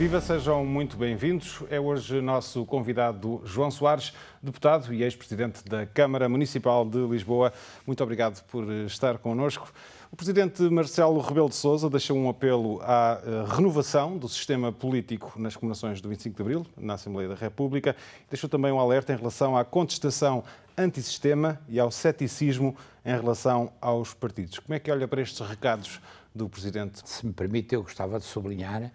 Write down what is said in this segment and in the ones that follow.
Viva, sejam muito bem-vindos. É hoje nosso convidado João Soares, deputado e ex-presidente da Câmara Municipal de Lisboa. Muito obrigado por estar connosco. O presidente Marcelo Rebelo de Sousa deixou um apelo à renovação do sistema político nas comemorações do 25 de Abril, na Assembleia da República. Deixou também um alerta em relação à contestação antissistema e ao ceticismo em relação aos partidos. Como é que olha para estes recados do presidente? Se me permite, eu gostava de sublinhar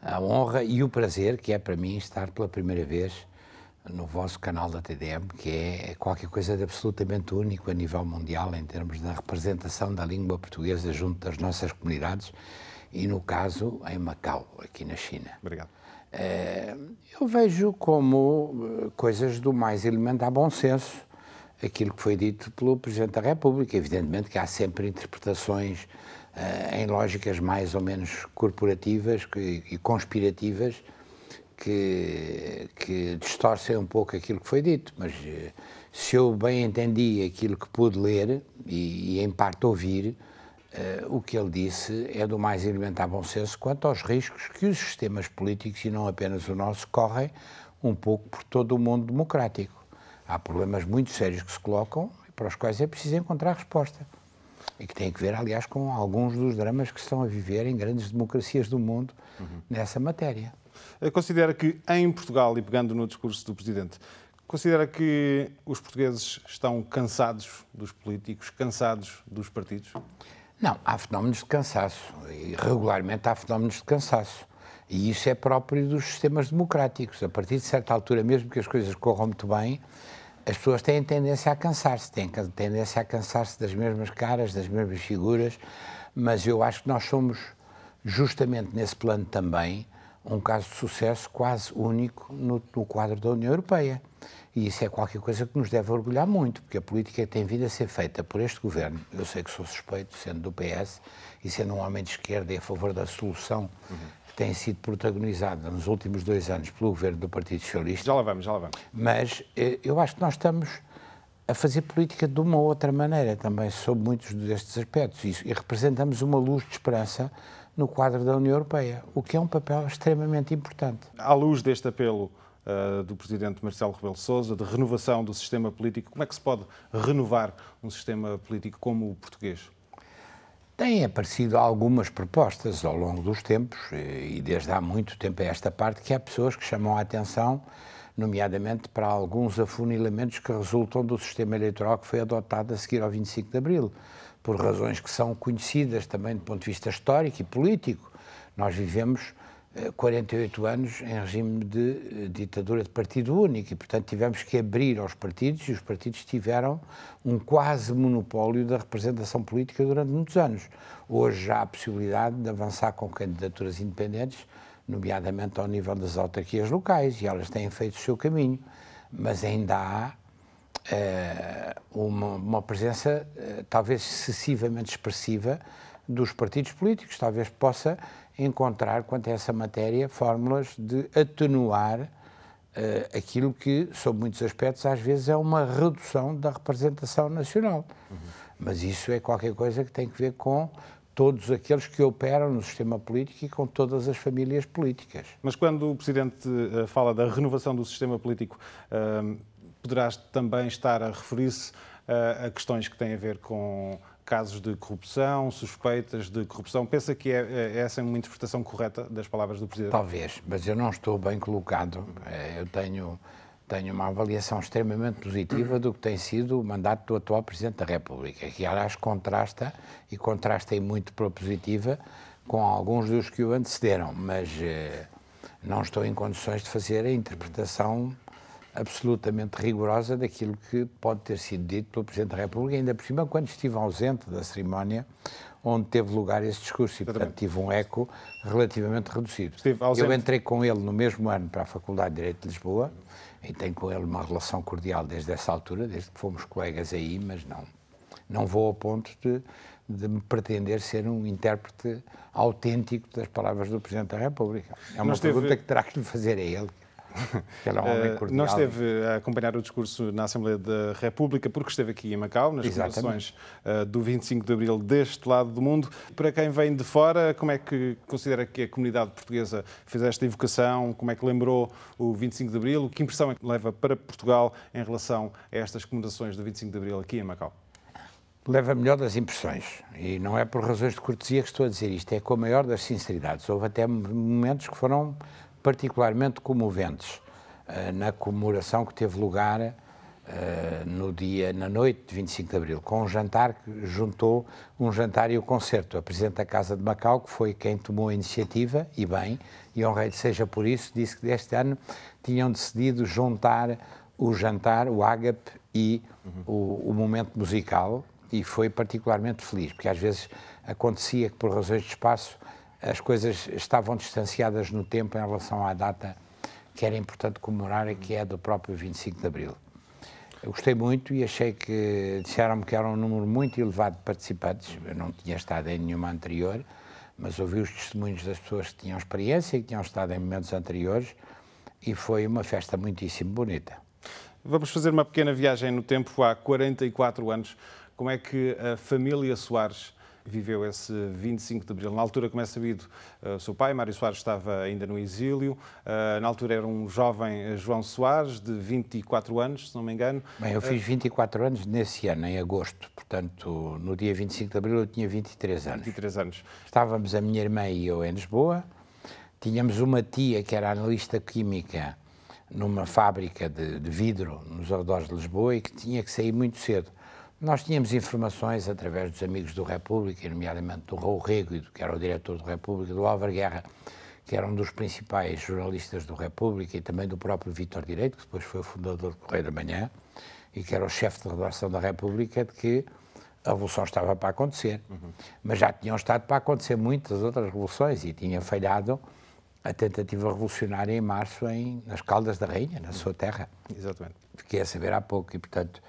a honra e o prazer que é para mim estar pela primeira vez no vosso canal da TDM, que é qualquer coisa de absolutamente único a nível mundial em termos da representação da língua portuguesa junto das nossas comunidades e, no caso, em Macau, aqui na China. Obrigado. Eu vejo como coisas do mais elementar bom senso aquilo que foi dito pelo Presidente da República. Evidentemente que há sempre interpretações em lógicas mais ou menos corporativas e conspirativas que distorcem um pouco aquilo que foi dito, mas se eu bem entendi aquilo que pude ler e em parte ouvir, o que ele disse é do mais elementar bom senso quanto aos riscos que os sistemas políticos, e não apenas o nosso, correm um pouco por todo o mundo democrático. Há problemas muito sérios que se colocam e para os quais é preciso encontrar resposta. E que tem que ver, aliás, com alguns dos dramas que se estão a viver em grandes democracias do mundo nessa matéria. Considera que em Portugal, e pegando no discurso do Presidente, considera que os portugueses estão cansados dos políticos, cansados dos partidos? Não, há fenómenos de cansaço, e regularmente há fenómenos de cansaço. E isso é próprio dos sistemas democráticos. A partir de certa altura, mesmo que as coisas corram muito bem, as pessoas têm tendência a cansar-se, das mesmas caras, das mesmas figuras, mas eu acho que nós somos, justamente nesse plano também, um caso de sucesso quase único no quadro da União Europeia. E isso é qualquer coisa que nos deve orgulhar muito, porque a política que tem vindo a ser feita por este governo, eu sei que sou suspeito, sendo do PS, e sendo um homem de esquerda e a favor da solução que tem sido protagonizada nos últimos 2 anos pelo governo do Partido Socialista. Já lá vamos. Mas eu acho que nós estamos a fazer política de uma outra maneira também, sob muitos destes aspectos, e representamos uma luz de esperança no quadro da União Europeia, o que é um papel extremamente importante. À luz deste apelo do Presidente Marcelo Rebelo de Sousa, de renovação do sistema político, como é que se pode renovar um sistema político como o português? Têm aparecido algumas propostas ao longo dos tempos, e desde há muito tempo a esta parte, que há pessoas que chamam a atenção, nomeadamente para alguns afunilamentos que resultam do sistema eleitoral que foi adotado a seguir ao 25 de Abril, por razões que são conhecidas também do ponto de vista histórico e político. Nós vivemos 48 anos em regime de ditadura de partido único e, portanto, tivemos que abrir aos partidos e os partidos tiveram um quase monopólio da representação política durante muitos anos. Hoje já há a possibilidade de avançar com candidaturas independentes, nomeadamente ao nível das autarquias locais, e elas têm feito o seu caminho, mas ainda há uma presença talvez excessivamente expressiva dos partidos políticos. Talvez possa encontrar, quanto a essa matéria, fórmulas de atenuar aquilo que, sob muitos aspectos, às vezes é uma redução da representação nacional. Mas isso é qualquer coisa que tem que ver com todos aqueles que operam no sistema político e com todas as famílias políticas. Mas quando o Presidente fala da renovação do sistema político, poderás também estar a referir-se a questões que têm a ver com casos de corrupção, suspeitas de corrupção. Pensa que é essa uma interpretação correta das palavras do Presidente? Talvez, mas eu não estou bem colocado. Eu tenho uma avaliação extremamente positiva do que tem sido o mandato do atual Presidente da República, que, aliás, contrasta e muito propositiva com alguns dos que o antecederam, mas não estou em condições de fazer a interpretação absolutamente rigorosa daquilo que pode ter sido dito pelo Presidente da República, ainda por cima quando estive ausente da cerimónia onde teve lugar esse discurso e, portanto, tive um eco relativamente reduzido. Eu entrei com ele no mesmo ano para a Faculdade de Direito de Lisboa e tenho com ele uma relação cordial desde essa altura, desde que fomos colegas aí, mas não vou ao ponto de me pretender ser um intérprete autêntico das palavras do Presidente da República. É uma pergunta que terá que lhe fazer a ele. Ele é um homem cordial. Não esteve a acompanhar o discurso na Assembleia da República porque esteve aqui em Macau, nas comemorações do 25 de Abril deste lado do mundo. Para quem vem de fora, como é que considera que a comunidade portuguesa fez esta evocação? Como é que lembrou o 25 de Abril? Que impressão é que leva para Portugal em relação a estas comemorações do 25 de Abril aqui em Macau? Leva a melhor das impressões, e não é por razões de cortesia que estou a dizer isto, é com a maior das sinceridades. Houve até momentos que foram particularmente comoventes na comemoração que teve lugar na noite de 25 de Abril, com um jantar que juntou um jantar e o concerto. A Presidente da Casa de Macau, que foi quem tomou a iniciativa, e bem, e honrei-lhe seja por isso, disse que deste ano tinham decidido juntar o jantar, o ágape e o momento musical, e foi particularmente feliz, porque às vezes acontecia que por razões de espaço as coisas estavam distanciadas no tempo em relação à data que era importante comemorar, e que é do próprio 25 de Abril. Eu gostei muito e achei que, disseram-me que era um número muito elevado de participantes, eu não tinha estado em nenhuma anterior, mas ouvi os testemunhos das pessoas que tinham experiência e que tinham estado em momentos anteriores, e foi uma festa muitíssimo bonita. Vamos fazer uma pequena viagem no tempo há 44 anos. Como é que a família Soares viveu esse 25 de Abril? Na altura, como é sabido, o seu pai, Mário Soares, estava ainda no exílio. Na altura era um jovem João Soares, de 24 anos, se não me engano. Bem, eu fiz 24 anos nesse ano, em agosto. Portanto, no dia 25 de Abril eu tinha 23 anos. 23 anos. Estávamos a minha irmã e eu em Lisboa. Tínhamos uma tia que era analista química numa fábrica de vidro nos arredores de Lisboa e que tinha que sair muito cedo. Nós tínhamos informações através dos amigos do República, nomeadamente do Raul Rego, que era o diretor do República, do Álvaro Guerra, que era um dos principais jornalistas do República, e também do próprio Vítor Direito, que depois foi o fundador do Correio da Manhã, e que era o chefe de redação da República, de que a Revolução estava para acontecer. Mas já tinham estado para acontecer muitas outras revoluções, e tinha falhado a tentativa revolucionária em março nas Caldas da Rainha, na sua terra. Exatamente. Fiquei a saber há pouco e, portanto,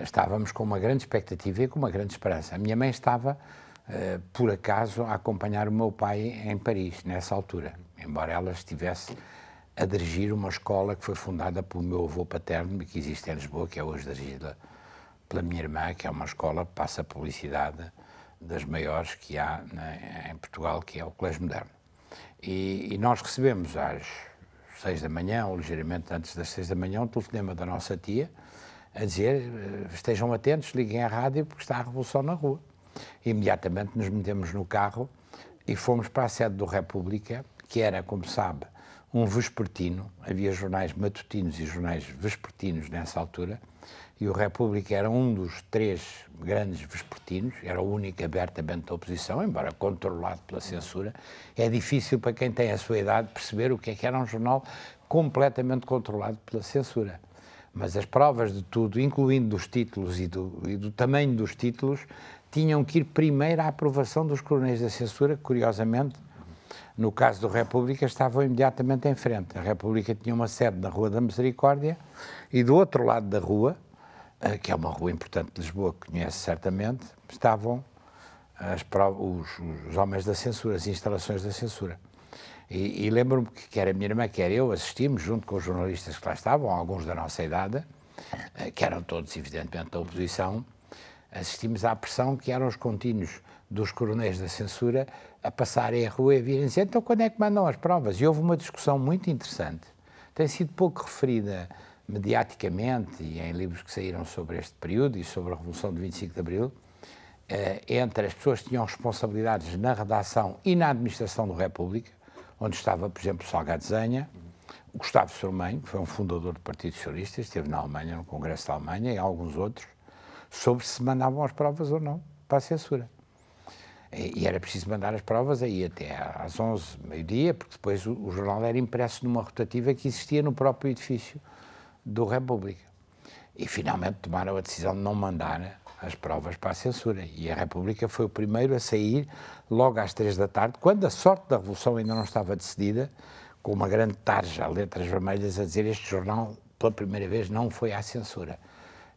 estávamos com uma grande expectativa e com uma grande esperança. A minha mãe estava, por acaso, a acompanhar o meu pai em Paris, nessa altura, embora ela estivesse a dirigir uma escola que foi fundada pelo meu avô paterno, que existe em Lisboa, que é hoje dirigida pela minha irmã, que é uma escola que passa publicidade das maiores que há em Portugal, que é o Colégio Moderno. E nós recebemos às 6 da manhã, ou ligeiramente antes das 6 da manhã, um telefonema da nossa tia a dizer: estejam atentos, liguem à rádio porque está a revolução na rua. Imediatamente nos metemos no carro e fomos para a sede do República, que era, como sabe, um vespertino. Havia jornais matutinos e jornais vespertinos nessa altura, e o República era um dos 3 grandes vespertinos, era o único abertamente da oposição, embora controlado pela censura. É difícil para quem tem a sua idade perceber o que era um jornal completamente controlado pela censura. Mas as provas de tudo, incluindo dos títulos e do tamanho dos títulos, tinham que ir primeiro à aprovação dos coronéis da censura, que, curiosamente, no caso do República, estavam imediatamente em frente. A República tinha uma sede na Rua da Misericórdia, e do outro lado da rua, que é uma rua importante de Lisboa, que conhece certamente, estavam os homens da censura, as instalações da censura. E lembro-me que quer a minha irmã, quer eu, assistimos, junto com os jornalistas que lá estavam, alguns da nossa idade, que eram todos, evidentemente, da oposição, assistimos à pressão que eram os contínuos dos coronéis da censura a passarem a rua e a virem dizer: então quando é que mandam as provas? E houve uma discussão muito interessante, tem sido pouco referida mediaticamente e em livros que saíram sobre este período e sobre a Revolução de 25 de Abril, entre as pessoas que tinham responsabilidades na redação e na administração do República, onde estava, por exemplo, Salgado Zenha, o Gustavo Sormanho, que foi um fundador do Partido Socialista, esteve na Alemanha, no Congresso da Alemanha, e alguns outros, sobre se mandavam as provas ou não para a censura. E era preciso mandar as provas aí até às 11, meio-dia, porque depois o jornal era impresso numa rotativa que existia no próprio edifício do República. E finalmente tomaram a decisão de não mandar as provas para a censura. E a República foi o primeiro a sair logo às 3 da tarde, quando a sorte da Revolução ainda não estava decidida, com uma grande tarja a letras vermelhas a dizer: este jornal, pela primeira vez, não foi à censura.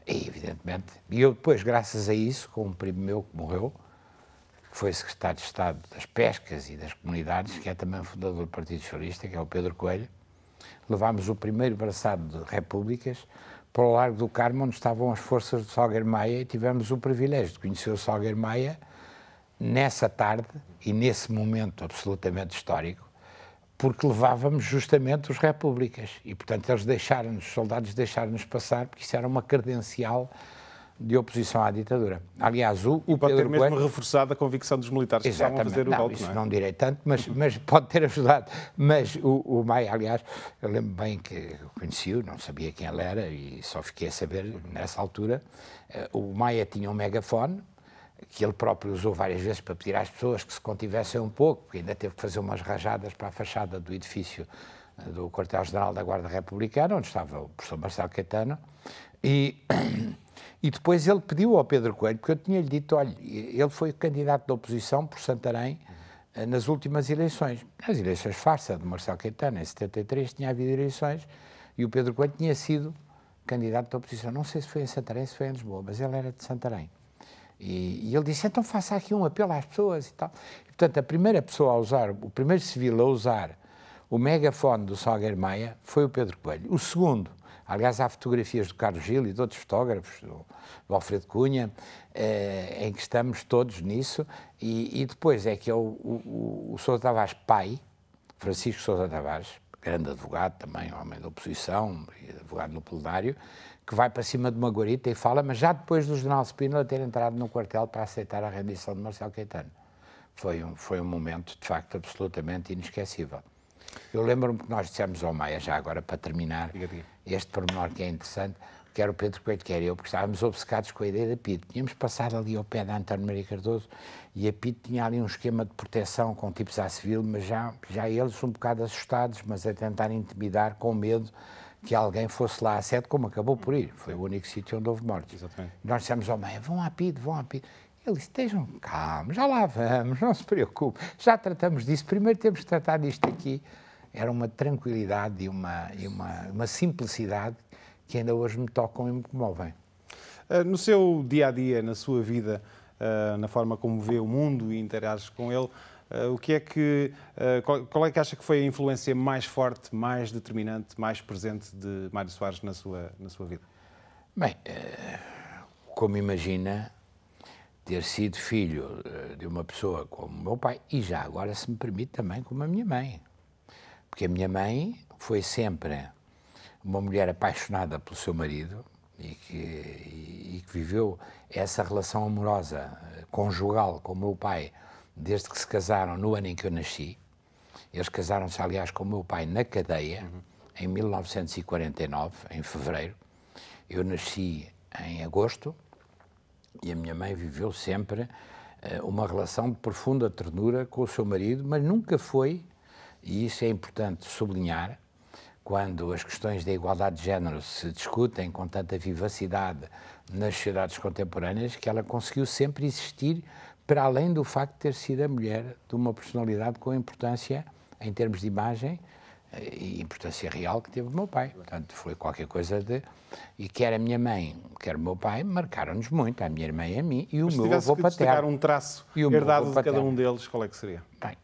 E, evidentemente, e eu depois, graças a isso, com um primo meu que morreu, que foi secretário de Estado das Pescas e das Comunidades, que é também fundador do Partido Socialista, que é o Pedro Coelho, levámos o primeiro braçado de repúblicas para o Largo do Carmo, onde estavam as forças do Salgueiro Maia, e tivemos o privilégio de conhecer o Salgueiro Maia nessa tarde e nesse momento absolutamente histórico, porque levávamos justamente os repúblicas e, portanto, eles deixaram-nos, os soldados deixaram-nos passar, porque isso era uma credencial de oposição à ditadura. Aliás, o pode ter Pedro mesmo Coelho... reforçado a convicção dos militares que estavam a fazer o golpe, isso não é? não direi tanto, mas pode ter ajudado. Mas o Maia, aliás, eu lembro bem que eu conheci-o, não sabia quem ele era e só fiquei a saber nessa altura. O Maia tinha um megafone, que ele próprio usou várias vezes para pedir às pessoas que se contivessem um pouco, porque ainda teve que fazer umas rajadas para a fachada do edifício do quartel-general da Guarda Republicana, onde estava o professor Marcelo Caetano, e depois ele pediu ao Pedro Coelho, porque eu tinha-lhe dito, olha, ele foi candidato da oposição por Santarém nas últimas eleições. As eleições farsa de Marcelo Caetano, em 73, tinha havido eleições, e o Pedro Coelho tinha sido candidato da oposição. Não sei se foi em Santarém, se foi em Lisboa, mas ele era de Santarém. E ele disse, então faça aqui um apelo às pessoas e tal. E, portanto, a primeira pessoa a usar, o primeiro civil a usar o megafone do Salgueiro Maia foi o Pedro Coelho. O segundo, aliás, há fotografias do Carlos Gil e de outros fotógrafos, do Alfredo Cunha, em que estamos todos nisso, e depois é que o Sousa Tavares pai, Francisco Sousa Tavares, grande advogado também, homem da oposição, e advogado no plenário, que vai para cima de uma guarita e fala, mas já depois do general Spínola ter entrado no quartel para aceitar a rendição de Marcelo Caetano. Foi um momento, de facto, absolutamente inesquecível. Eu lembro-me que nós dissemos ao Maia, já agora para terminar, este pormenor que é interessante, quer o Pedro Coelho, quer eu, porque estávamos obcecados com a ideia da PIDE. Tínhamos passado ali ao pé da António Maria Cardoso e a PIDE tinha ali um esquema de proteção com tipos à civil, mas já eles um bocado assustados, mas a tentar intimidar com medo que alguém fosse lá à sede, como acabou por ir. Foi o único sítio onde houve mortes. Exatamente. Nós dissemos ao Maia, vão à PIDE, vão à PIDE. Ele disse, estejam calmos, já lá vamos, não se preocupe, já tratamos disso, primeiro temos que tratar disto aqui. Era uma tranquilidade e uma simplicidade que ainda hoje me tocam e me comovem. No seu dia-a-dia, na sua vida, na forma como vê o mundo e interage com ele, qual é que acha que foi a influência mais forte, mais determinante, mais presente de Mário Soares na sua vida? Bem, como imagina, ter sido filho de uma pessoa como o meu pai, e já agora, se me permite, também como a minha mãe. Porque a minha mãe foi sempre uma mulher apaixonada pelo seu marido e que viveu essa relação amorosa, conjugal com o meu pai, desde que se casaram no ano em que eu nasci. Eles casaram-se, aliás, com o meu pai na cadeia, em 1949, em fevereiro. Eu nasci em agosto e a minha mãe viveu sempre uma relação de profunda ternura com o seu marido, mas nunca foi, e isso é importante sublinhar, quando as questões da igualdade de género se discutem com tanta vivacidade nas sociedades contemporâneas, que ela conseguiu sempre existir para além do facto de ter sido a mulher de uma personalidade com importância em termos de imagem e importância real que teve o meu pai. Portanto, foi qualquer coisa de... E quer a minha mãe, quer o meu pai, marcaram-nos muito, a minha irmã e a mim, e o meu avô paterno. Se tivesse que destacar um traço herdado de cada um deles, qual é que seria? Bem,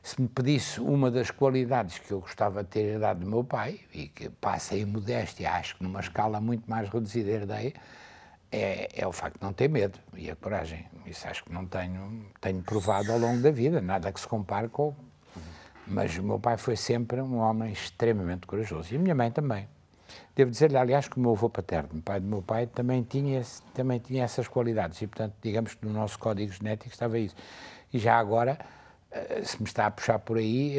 se me pedisse uma das qualidades que eu gostava de ter herdado do meu pai, e que passa em modéstia, acho que numa escala muito mais reduzida herdei, é o facto de não ter medo e a coragem. Isso acho que não tenho provado ao longo da vida, nada que se compare com... Mas o meu pai foi sempre um homem extremamente corajoso, e a minha mãe também. Devo dizer-lhe, aliás, que o meu avô paterno, o pai do meu pai, também tinha essas qualidades, e, portanto, digamos que no nosso código genético estava isso. E já agora, se me está a puxar por aí,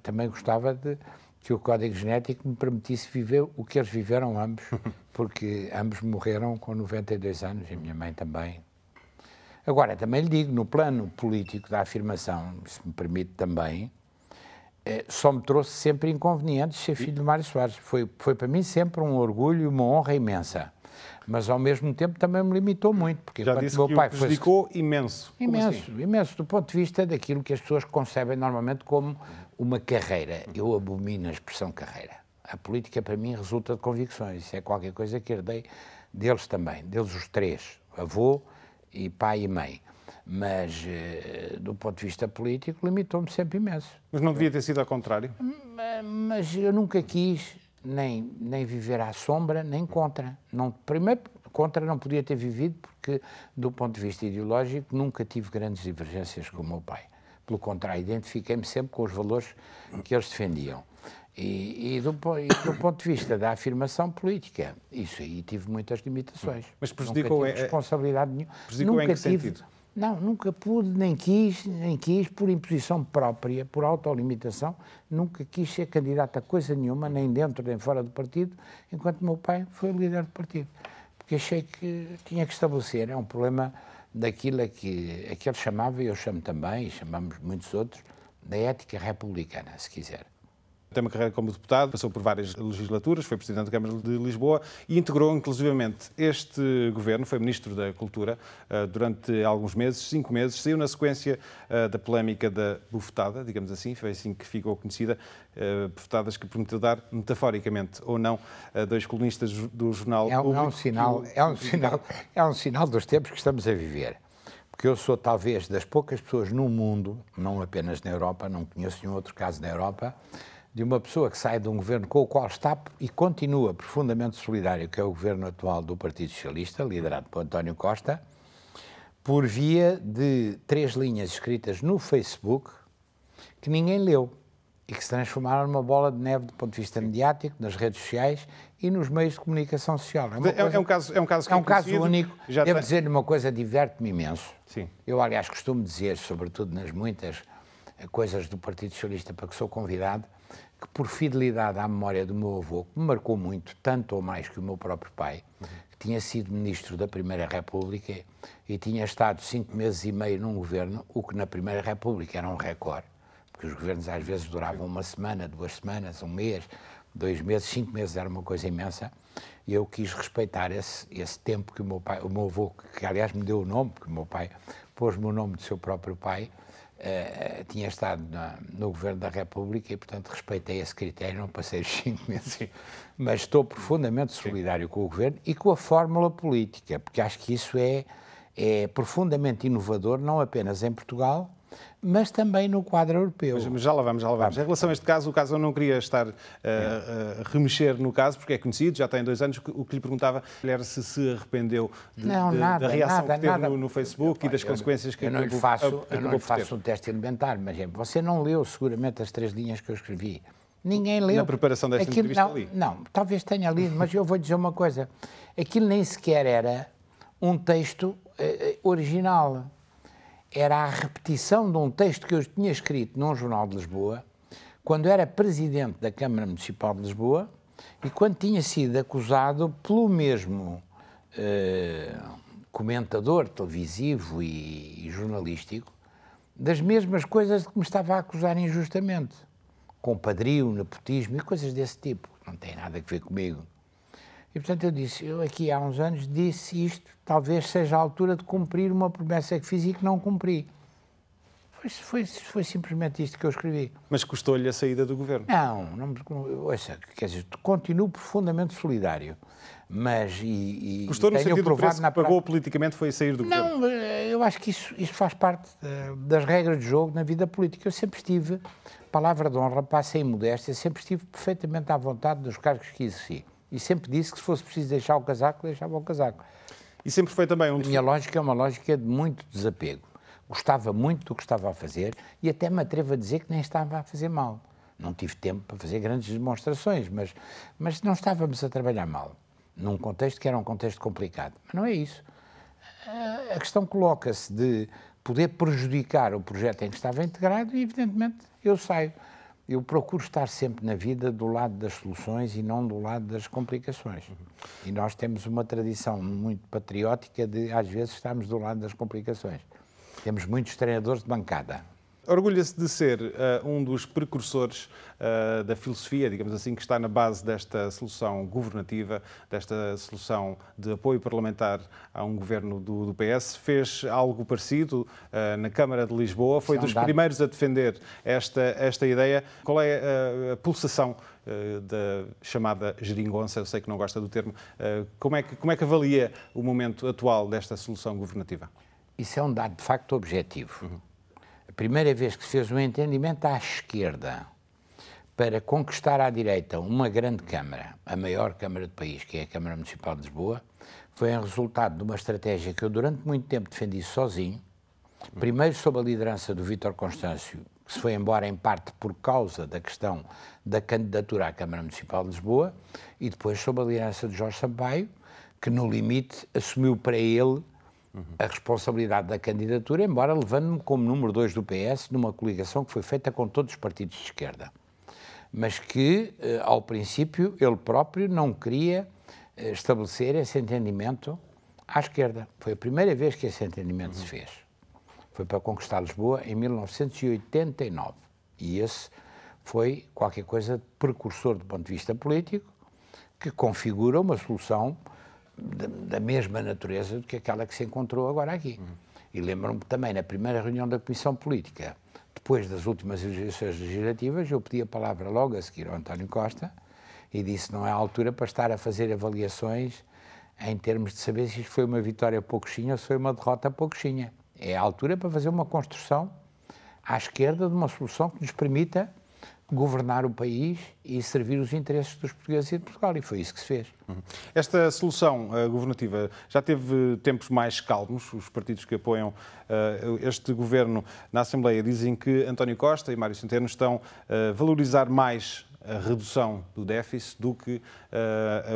também gostava de que o código genético me permitisse viver o que eles viveram ambos, porque ambos morreram com 92 anos, e a minha mãe também. Agora, também lhe digo, no plano político da afirmação, se me permite também, só me trouxe sempre inconvenientes ser filho de Mário Soares. Foi para mim sempre um orgulho e uma honra imensa. Mas, ao mesmo tempo, também me limitou muito. Porque já disse que o prejudicou imenso. Imenso, assim? Imenso, do ponto de vista daquilo que as pessoas concebem normalmente como uma carreira. Eu abomino a expressão carreira. A política, para mim, resulta de convicções. Isso é qualquer coisa que herdei deles também, deles os três, avô e pai e mãe. mas do ponto de vista político limitou-me sempre imenso. Mas não devia ter sido ao contrário? Mas eu nunca quis nem viver à sombra, nem contra. Primeiro, contra não podia ter vivido, porque do ponto de vista ideológico nunca tive grandes divergências com o meu pai. Pelo contrário, identifiquei-me sempre com os valores que eles defendiam. E do ponto de vista da afirmação política, isso aí tive muitas limitações. Mas prejudicou nunca tive responsabilidade nenhuma. Prejudicou em que sentido? Não, nunca pude, nem quis, por imposição própria, por autolimitação, nunca quis ser candidato a coisa nenhuma, nem dentro nem fora do partido, enquanto meu pai foi líder do partido. Porque achei que tinha que estabelecer, é um problema daquilo a que ele chamava, e eu chamo também, e chamamos muitos outros, da ética republicana, se quiser. Tem uma carreira como deputado, passou por várias legislaturas, foi Presidente da Câmara de Lisboa e integrou inclusivamente este governo, foi Ministro da Cultura durante alguns meses, 5 meses, saiu na sequência da polémica da bufetada, digamos assim, foi assim que ficou conhecida, bufetadas que prometeu dar, metaforicamente ou não, a 2 colunistas do Jornal Público. É um sinal dos tempos que estamos a viver. Porque eu sou talvez das poucas pessoas no mundo, não apenas na Europa, não conheço nenhum outro caso na Europa, de uma pessoa que sai de um governo com o qual está e continua profundamente solidário, que é o governo atual do Partido Socialista, liderado por António Costa, por via de 3 linhas escritas no Facebook que ninguém leu e que se transformaram numa bola de neve do ponto de vista mediático, nas redes sociais e nos meios de comunicação social. É um caso único. Devo dizer-lhe uma coisa, diverte-me imenso. Sim. Eu, aliás, costumo dizer, sobretudo nas muitas coisas do Partido Socialista para que sou convidado, que por fidelidade à memória do meu avô, que me marcou muito, tanto ou mais que o meu próprio pai, que tinha sido ministro da Primeira República e tinha estado 5 meses e meio num governo, o que na Primeira República era um recorde, porque os governos às vezes duravam 1 semana, 2 semanas, 1 mês, 2 meses, 5 meses, era uma coisa imensa, e eu quis respeitar esse tempo que o meu avô, que aliás me deu o nome, porque o meu pai pôs-me o nome do seu próprio pai, tinha estado no Governo da República e, portanto, respeitei esse critério, não passei os 5 meses. Mas estou profundamente solidário com o Governo e com a fórmula política, porque acho que isso é profundamente inovador, não apenas em Portugal, mas também no quadro europeu. Mas já lá vamos. Em relação a este caso, eu não queria estar a remexer no caso, porque é conhecido, já tem 2 anos, o que lhe perguntava era se arrependeu da reação que teve no Facebook e das consequências que acabou por ter. Eu não lhe faço um teste elementar, mas você não leu seguramente as 3 linhas que eu escrevi. Ninguém leu. Na preparação desta entrevista ali? Não, talvez tenha lido, mas eu vou dizer uma coisa. Aquilo nem sequer era um texto original. Era a repetição de um texto que eu tinha escrito num jornal de Lisboa, quando era presidente da Câmara Municipal de Lisboa e quando tinha sido acusado pelo mesmo comentador televisivo e jornalístico das mesmas coisas de que me estava a acusar injustamente, compadrio, nepotismo e coisas desse tipo. Não tem nada a ver comigo. E, portanto, eu aqui há uns anos disse isto, talvez seja a altura de cumprir uma promessa que fiz e que não cumpri. Foi simplesmente isto que eu escrevi. Mas custou-lhe a saída do governo? Não, ouça, quer dizer, continuo profundamente solidário, mas... Custou no sentido do preço que pagou politicamente foi sair do governo? Não, eu acho que isso faz parte das regras de jogo na vida política. Eu sempre estive, palavra de honra, passa em modéstia, sempre estive perfeitamente à vontade dos cargos que exerci. E sempre disse que se fosse preciso deixar o casaco, deixava o casaco. E sempre foi também A minha lógica é uma lógica de muito desapego. Gostava muito do que estava a fazer e até me atrevo a dizer que nem estava a fazer mal. Não tive tempo para fazer grandes demonstrações, mas não estávamos a trabalhar mal, num contexto que era um contexto complicado. Mas não é isso. A questão coloca-se de poder prejudicar o projeto em que estava integrado e, evidentemente, eu saio. Eu procuro estar sempre na vida do lado das soluções e não do lado das complicações. E nós temos uma tradição muito patriótica de, às vezes, estarmos do lado das complicações. Temos muitos treinadores de bancada. Orgulha-se de ser um dos precursores da filosofia, digamos assim, que está na base desta solução governativa, desta solução de apoio parlamentar a um governo do PS. Fez algo parecido na Câmara de Lisboa, foi dos primeiros a defender esta ideia. Qual é a pulsação da chamada geringonça? Eu sei que não gosta do termo. Como é que avalia o momento atual desta solução governativa? isso é um dado de facto objetivo. A primeira vez que se fez um entendimento à esquerda para conquistar à direita uma grande Câmara, a maior Câmara do país, que é a Câmara Municipal de Lisboa, foi em resultado de uma estratégia que eu durante muito tempo defendi sozinho, primeiro sob a liderança do Vítor Constâncio, que se foi embora em parte por causa da questão da candidatura à Câmara Municipal de Lisboa, e depois sob a liderança de Jorge Sampaio, que no limite assumiu para ele a responsabilidade da candidatura, embora levando-me como número 2 do PS numa coligação que foi feita com todos os partidos de esquerda, mas que, ao princípio, ele próprio não queria estabelecer esse entendimento à esquerda. Foi a primeira vez que esse entendimento se fez. Foi para conquistar Lisboa em 1989. E esse foi qualquer coisa de precursor do ponto de vista político, que configura uma solução da mesma natureza do que aquela que se encontrou agora aqui. E lembro-me também, na primeira reunião da Comissão Política, depois das últimas eleições legislativas, eu pedi a palavra logo a seguir ao António Costa e disse: não é a altura para estar a fazer avaliações em termos de saber se isto foi uma vitória pouquinha ou se foi uma derrota pouquinha. É a altura para fazer uma construção à esquerda de uma solução que nos permita governar o país e servir os interesses dos portugueses e de Portugal, e foi isso que se fez. Esta solução governativa já teve tempos mais calmos. Os partidos que apoiam este governo na Assembleia dizem que António Costa e Mário Centeno estão a valorizar mais a redução do déficit do que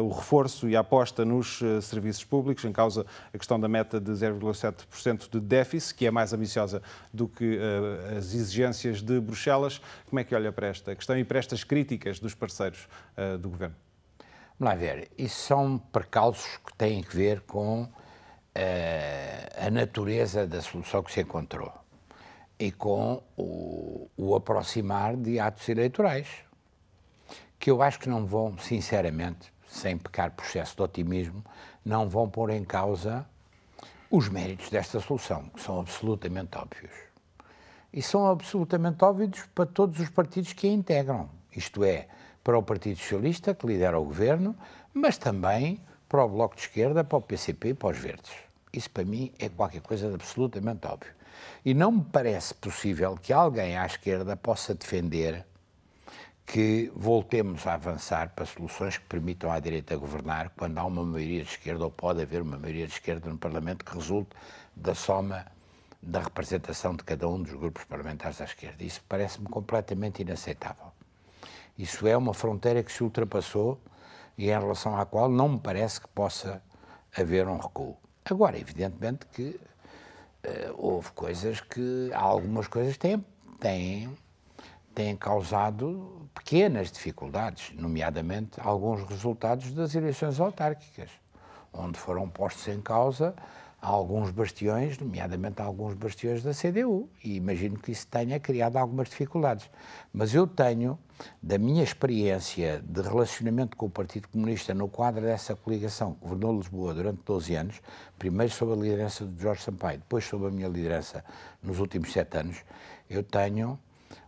o reforço e a aposta nos serviços públicos, em causa a questão da meta de 0,7% de déficit, que é mais ambiciosa do que as exigências de Bruxelas. Como é que olha para esta questão e para estas críticas dos parceiros do governo? Vamos lá ver, isso são percalços que têm que ver com a natureza da solução que se encontrou e com o aproximar de atos eleitorais, que eu acho que não vão, sinceramente, sem pecar por excesso de otimismo, não vão pôr em causa os méritos desta solução, que são absolutamente óbvios. E são absolutamente óbvios para todos os partidos que a integram, isto é, para o Partido Socialista, que lidera o governo, mas também para o Bloco de Esquerda, para o PCP e para os Verdes. Isso, para mim, é qualquer coisa de absolutamente óbvio. E não me parece possível que alguém à esquerda possa defender que voltemos a avançar para soluções que permitam à direita governar quando há uma maioria de esquerda, ou pode haver uma maioria de esquerda no Parlamento que resulte da soma da representação de cada um dos grupos parlamentares à esquerda. Isso parece-me completamente inaceitável. Isso é uma fronteira que se ultrapassou e em relação à qual não me parece que possa haver um recuo. Agora, evidentemente que houve coisas que, algumas coisas têm causado pequenas dificuldades, nomeadamente alguns resultados das eleições autárquicas, onde foram postos em causa alguns bastiões, nomeadamente alguns bastiões da CDU, e imagino que isso tenha criado algumas dificuldades. Mas eu tenho, da minha experiência de relacionamento com o Partido Comunista no quadro dessa coligação que governou Lisboa durante 12 anos, primeiro sob a liderança de Jorge Sampaio, depois sob a minha liderança nos últimos 7 anos, eu tenho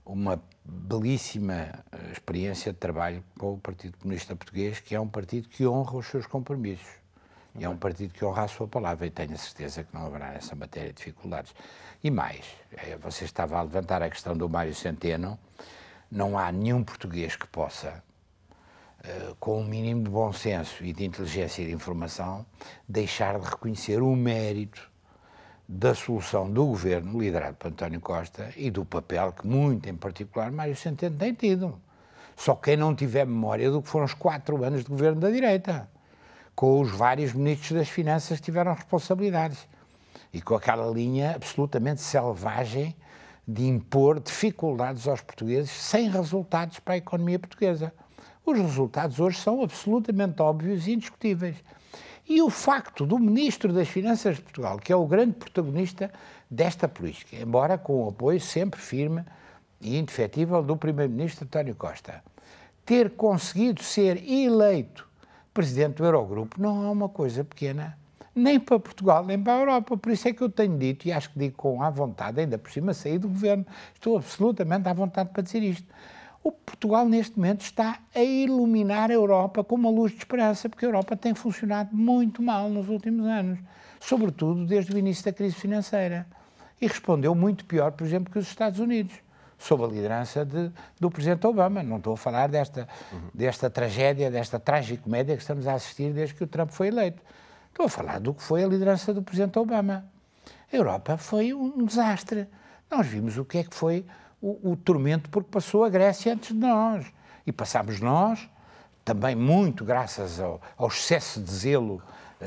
uma belíssima experiência de trabalho com o Partido Comunista Português, que é um partido que honra os seus compromissos. E é um partido que honra a sua palavra, e tenho a certeza que não haverá nessa matéria dificuldades. E mais, você estava a levantar a questão do Mário Centeno, não há nenhum português que possa, com um mínimo de bom senso e de inteligência e de informação, deixar de reconhecer o mérito da solução do governo liderado por António Costa e do papel que muito em particular Mário Centeno tem tido. Só quem não tiver memória do que foram os 4 anos de governo da direita, com os vários ministros das Finanças que tiveram responsabilidades e com aquela linha absolutamente selvagem de impor dificuldades aos portugueses sem resultados para a economia portuguesa. Os resultados hoje são absolutamente óbvios e indiscutíveis. E o facto do Ministro das Finanças de Portugal, que é o grande protagonista desta política, embora com o apoio sempre firme e indefetível do Primeiro-Ministro António Costa, ter conseguido ser eleito Presidente do Eurogrupo, não é uma coisa pequena, nem para Portugal, nem para a Europa. Por isso é que eu tenho dito, e acho que digo com à vontade, ainda por cima saí do governo, estou absolutamente à vontade para dizer isto. O Portugal, neste momento, está a iluminar a Europa com uma luz de esperança, porque a Europa tem funcionado muito mal nos últimos anos, sobretudo desde o início da crise financeira. E respondeu muito pior, por exemplo, que os Estados Unidos, sob a liderança do Presidente Obama. Não estou a falar desta tragédia, desta tragicomédia que estamos a assistir desde que o Trump foi eleito. Estou a falar do que foi a liderança do Presidente Obama. A Europa foi um desastre. Nós vimos o que é que foi o tormento porque passou a Grécia antes de nós. E passámos nós, também muito graças ao excesso de zelo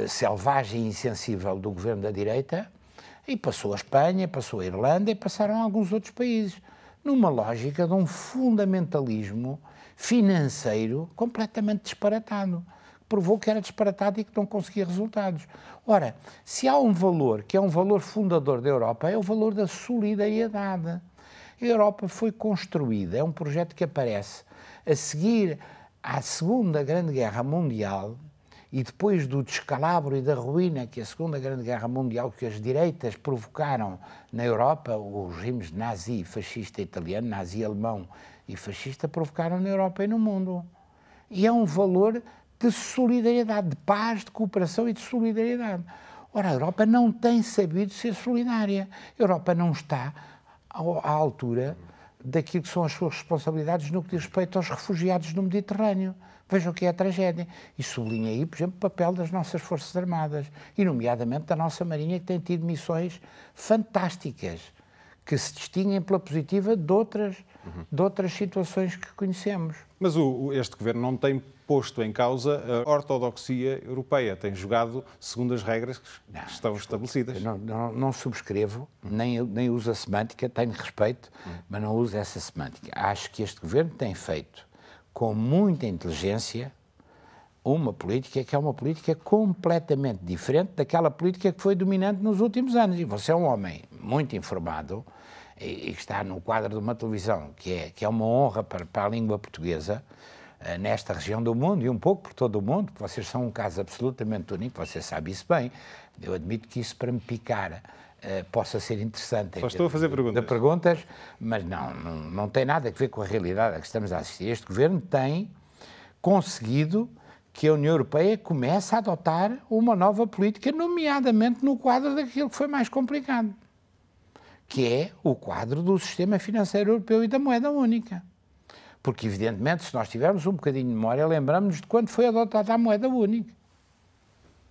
selvagem e insensível do governo da direita, e passou a Espanha, passou a Irlanda e passaram alguns outros países, numa lógica de um fundamentalismo financeiro completamente disparatado. Provou que era disparatado e que não conseguia resultados. Ora, se há um valor que é um valor fundador da Europa, é o valor da solidariedade. A Europa foi construída, é um projeto que aparece a seguir à Segunda Grande Guerra Mundial e depois do descalabro e da ruína que a Segunda Grande Guerra Mundial, que as direitas provocaram na Europa, os regimes nazi, fascista italiano, nazi alemão e fascista, provocaram na Europa e no mundo. E é um valor de solidariedade, de paz, de cooperação e de solidariedade. Ora, a Europa não tem sabido ser solidária. A Europa não está à altura daquilo que são as suas responsabilidades no que diz respeito aos refugiados no Mediterrâneo. Vejam o que é a tragédia. E sublinha aí, por exemplo, o papel das nossas Forças Armadas, e nomeadamente da nossa Marinha, que tem tido missões fantásticas, que se distinguem pela positiva de outras situações que conhecemos. Mas este governo não tem posto em causa a ortodoxia europeia, tem jogado segundo as regras que estão estabelecidas. Não subscrevo, nem uso a semântica, tenho respeito, mas não uso essa semântica. Acho que este governo tem feito com muita inteligência uma política que é uma política completamente diferente daquela política que foi dominante nos últimos anos. E você é um homem muito informado e está no quadro de uma televisão que é uma honra para a língua portuguesa nesta região do mundo e um pouco por todo o mundo, porque vocês são um caso absolutamente único, você sabe isso bem. Eu admito que isso para me picar possa ser interessante. Só estou a fazer perguntas, mas não tem nada a ver com a realidade a que estamos a assistir. Este governo tem conseguido que a União Europeia comece a adotar uma nova política, nomeadamente no quadro daquilo que foi mais complicado, que é o quadro do sistema financeiro europeu e da moeda única. Porque, evidentemente, se nós tivermos um bocadinho de memória, lembramos-nos de quando foi adotada a moeda única.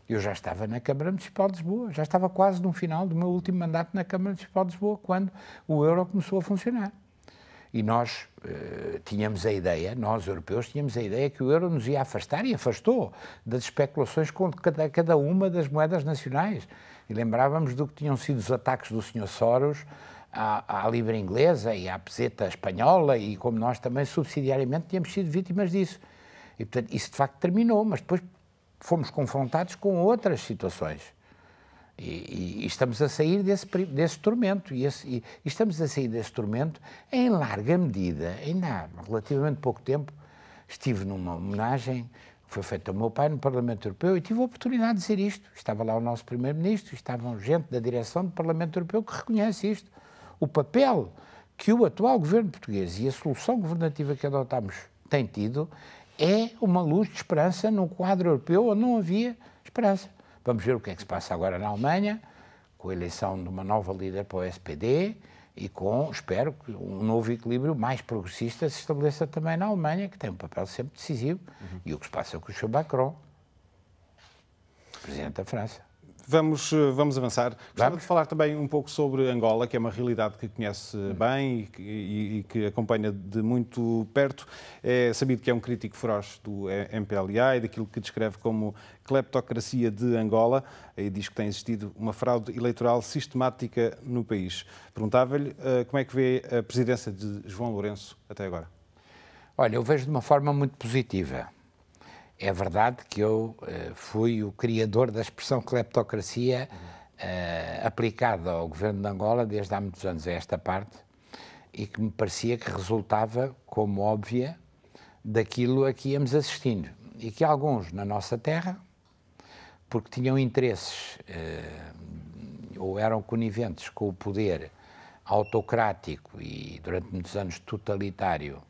Eu já estava na Câmara Municipal de Lisboa, já estava quase no final do meu último mandato na Câmara Municipal de Lisboa, quando o euro começou a funcionar. E nós tínhamos a ideia, nós europeus, tínhamos a ideia que o euro nos ia afastar, e afastou, das especulações com cada uma das moedas nacionais. E lembrávamos do que tinham sido os ataques do Sr. Soros à libra inglesa e à peseta espanhola, e como nós também subsidiariamente tínhamos sido vítimas disso. E, portanto, isso de facto terminou, mas depois fomos confrontados com outras situações. E estamos a sair desse tormento. E estamos a sair desse tormento em larga medida. Ainda há relativamente pouco tempo estive numa homenagem que foi feita ao meu pai no Parlamento Europeu e tive a oportunidade de dizer isto. Estava lá o nosso Primeiro-Ministro, estavam gente da direção do Parlamento Europeu que reconhece isto. O papel que o atual governo português e a solução governativa que adotámos têm tido é uma luz de esperança num quadro europeu onde não havia esperança. Vamos ver o que é que se passa agora na Alemanha, com a eleição de uma nova líder para o SPD e com, espero, que um novo equilíbrio mais progressista se estabeleça também na Alemanha, que tem um papel sempre decisivo, e o que se passa com o Sr. Macron, Presidente da França. Vamos avançar. Gostava de falar também um pouco sobre Angola, que é uma realidade que conhece bem e que acompanha de muito perto. É sabido que é um crítico feroz do MPLA e daquilo que descreve como cleptocracia de Angola, e diz que tem existido uma fraude eleitoral sistemática no país. Perguntava-lhe como é que vê a presidência de João Lourenço até agora. Olha, eu vejo de uma forma muito positiva. É verdade que eu fui o criador da expressão cleptocracia aplicada ao governo de Angola desde há muitos anos a esta parte e que me parecia que resultava como óbvia daquilo a que íamos assistindo. E que alguns na nossa terra, porque tinham interesses ou eram coniventes com o poder autocrático e durante muitos anos totalitário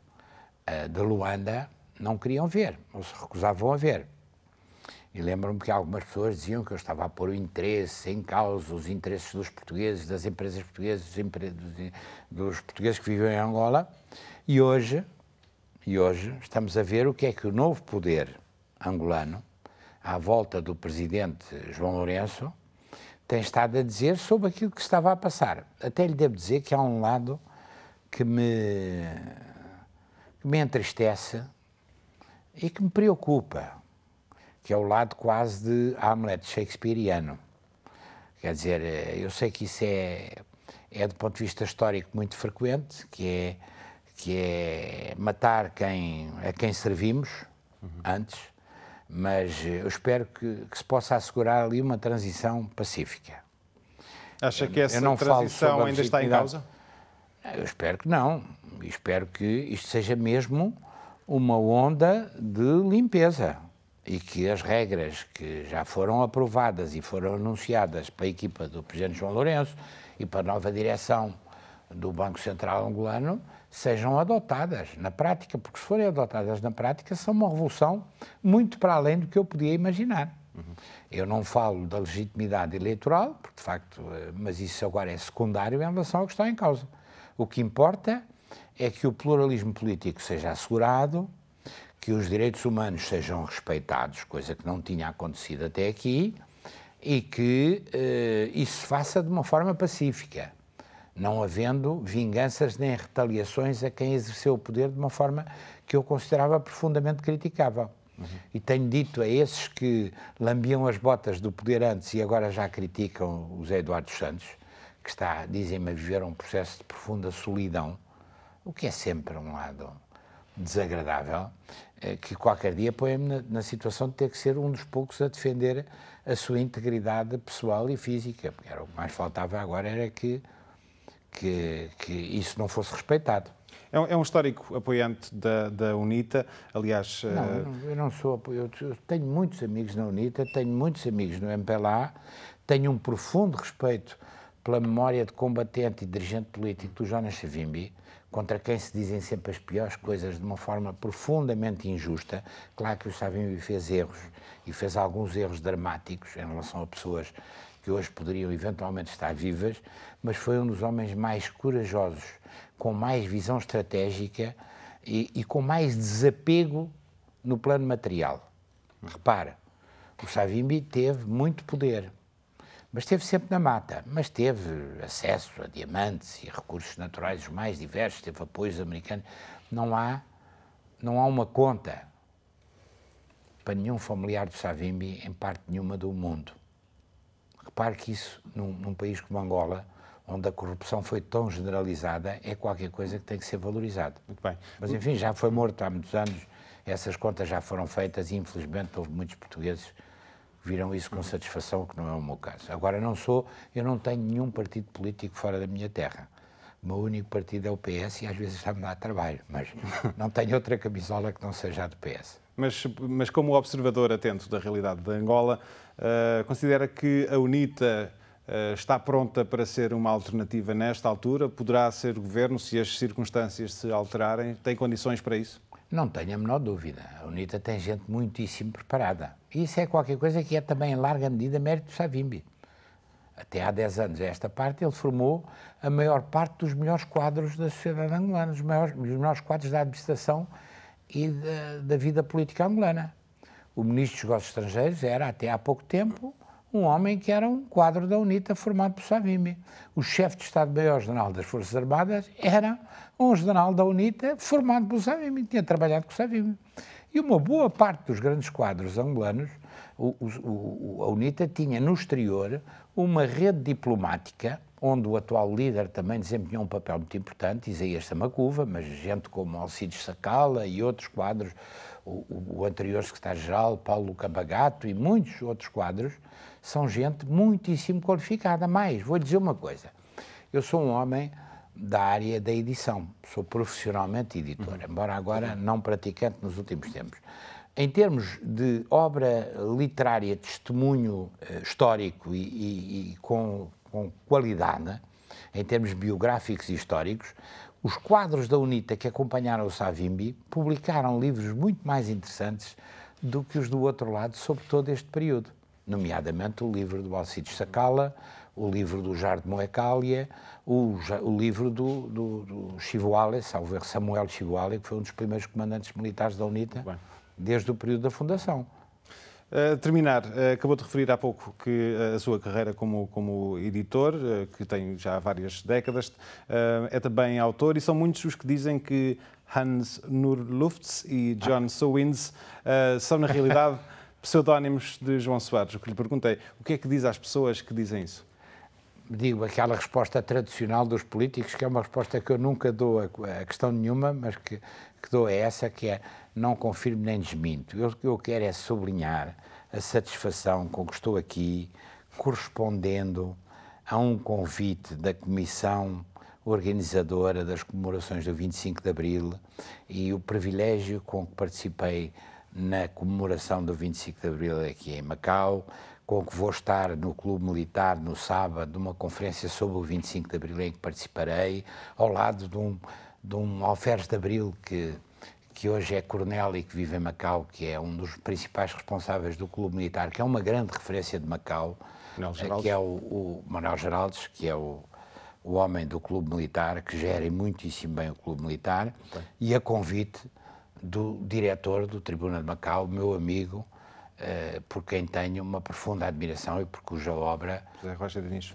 de Luanda não queriam ver, ou se recusavam a ver. E lembro-me que algumas pessoas diziam que eu estava a pôr o interesse em causa, os interesses dos portugueses, das empresas portuguesas, dos portugueses que vivem em Angola, e hoje estamos a ver o que é que o novo poder angolano, à volta do presidente João Lourenço, tem estado a dizer sobre aquilo que estava a passar. Até lhe devo dizer que há um lado que me entristece e que me preocupa, que é o lado quase de Hamlet shakespeariano. Quer dizer, eu sei que isso é do ponto de vista histórico muito frequente, que é matar a quem servimos antes, mas eu espero que se possa assegurar ali uma transição pacífica. Acha que essa transição ainda está em causa? Eu espero que não. Espero que isto seja mesmo uma onda de limpeza e que as regras que já foram aprovadas e foram anunciadas para a equipa do presidente João Lourenço e para a nova direção do Banco Central angolano sejam adotadas na prática, porque se forem adotadas na prática são uma revolução muito para além do que eu podia imaginar. Eu não falo da legitimidade eleitoral, porque de facto, mas isso agora é secundário em relação ao que está em causa. O que importa é que o pluralismo político seja assegurado, que os direitos humanos sejam respeitados, coisa que não tinha acontecido até aqui, e que isso se faça de uma forma pacífica, não havendo vinganças nem retaliações a quem exerceu o poder de uma forma que eu considerava profundamente criticável. E tenho dito a esses que lambiam as botas do poder antes e agora já criticam o José Eduardo Santos, que está, dizem-me, a viver um processo de profunda solidão, o que é sempre um lado desagradável, que qualquer dia põe-me na situação de ter que ser um dos poucos a defender a sua integridade pessoal e física, porque era o que mais faltava agora, era que isso não fosse respeitado. É um histórico apoiante da UNITA, aliás... Não, eu não sou eu tenho muitos amigos na UNITA, tenho muitos amigos no MPLA, tenho um profundo respeito pela memória de combatente e dirigente político do Jonas Savimbi, contra quem se dizem sempre as piores coisas de uma forma profundamente injusta. Claro que o Savimbi fez erros, e fez alguns erros dramáticos em relação a pessoas que hoje poderiam eventualmente estar vivas, mas foi um dos homens mais corajosos, com mais visão estratégica e com mais desapego no plano material. Repara, o Savimbi teve muito poder, mas esteve sempre na mata, mas teve acesso a diamantes e recursos naturais os mais diversos, teve apoios americanos. Não há uma conta para nenhum familiar do Savimbi em parte nenhuma do mundo. Repare que isso, num país como Angola, onde a corrupção foi tão generalizada, é qualquer coisa que tem que ser valorizado. Muito bem. Mas, enfim, já foi morto há muitos anos, essas contas já foram feitas e, infelizmente, houve muitos portugueses que viram isso com satisfação, que não é o meu caso. Agora, eu não tenho nenhum partido político fora da minha terra. O meu único partido é o PS e às vezes já me dá trabalho, mas não tenho outra camisola que não seja a do PS. Mas como observador atento da realidade de Angola, considera que a UNITA está pronta para ser uma alternativa nesta altura? Poderá ser governo se as circunstâncias se alterarem? Tem condições para isso? Não tenho a menor dúvida. A UNITA tem gente muitíssimo preparada. E isso é qualquer coisa que é também, em larga medida, mérito do Savimbi. Até há 10 anos a esta parte, ele formou a maior parte dos melhores quadros da sociedade angolana, os melhores quadros da administração e da vida política angolana. O ministro dos Negócios Estrangeiros era, até há pouco tempo, um homem que era um quadro da UNITA formado por Savimbi. O chefe de Estado-Maior-General das Forças Armadas era um general da UNITA formado por Savimbi, tinha trabalhado com Savimbi. E uma boa parte dos grandes quadros angolanos, a UNITA tinha no exterior uma rede diplomática, onde o atual líder também desempenhou um papel muito importante, Isaías Samacuva, mas gente como Alcides Sacala e outros quadros, o anterior secretário-geral, Paulo Cambagato e muitos outros quadros, são gente muitíssimo qualificada. Mais, vou dizer uma coisa, eu sou um homem da área da edição, sou profissionalmente editor, embora agora não praticante nos últimos tempos. Em termos de obra literária, testemunho histórico e com qualidade, em termos biográficos e históricos, Os quadros da UNITA que acompanharam o Savimbi publicaram livros muito mais interessantes do que os do outro lado sobre todo este período, nomeadamente o livro do Alcides Sacala, o livro do Jardim Moecália, o livro do Chivoale, salvo erro, Samuel Chivoale, que foi um dos primeiros comandantes militares da UNITA, desde o período da fundação. Terminar, acabou de referir há pouco que a sua carreira como editor, que tem já várias décadas, é também autor, e são muitos os que dizem que Hans Nur Lufts e John Sowins são, na realidade, pseudónimos de João Soares. O que lhe perguntei, o que é que diz às pessoas que dizem isso? Digo aquela resposta tradicional dos políticos, que é uma resposta que eu nunca dou a questão nenhuma, mas que dou é essa, que é: não confirmo nem desminto. O que eu quero é sublinhar a satisfação com que estou aqui, correspondendo a um convite da Comissão organizadora das comemorações do 25 de Abril e o privilégio com que participei na comemoração do 25 de Abril aqui em Macau, com que vou estar no Clube Militar no sábado, numa conferência sobre o 25 de Abril em que participarei, ao lado de um alferes de Abril que hoje é coronel e que vive em Macau, que é um dos principais responsáveis do Clube Militar, que é uma grande referência de Macau, que é o Manuel Geraldes, que é o homem do Clube Militar, que gera muitíssimo bem o Clube Militar, e a convite do diretor do Tribuna de Macau, meu amigo, por quem tenho uma profunda admiração e por cuja obra,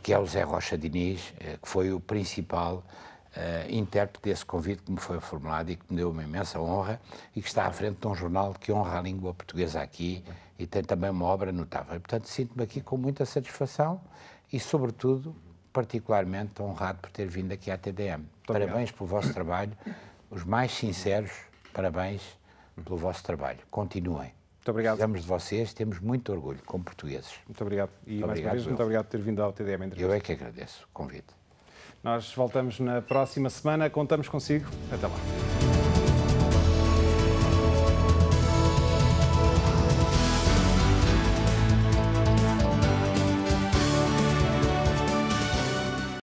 que é o Zé Rocha Diniz, que foi o principal intérprete desse convite que me foi formulado e que me deu uma imensa honra e que está à frente de um jornal que honra a língua portuguesa aqui e tem também uma obra notável. Portanto, sinto-me aqui com muita satisfação e, sobretudo, particularmente honrado por ter vindo aqui à TDM. Parabéns pelo vosso trabalho, os mais sinceros parabéns pelo vosso trabalho. Continuem. Muito obrigado. Precisamos de vocês, temos muito orgulho como portugueses. Muito obrigado. E mais uma vez, muito obrigado por ter vindo ao TDM Entrevista. Eu é que agradeço o convite. Nós voltamos na próxima semana, contamos consigo. Até lá.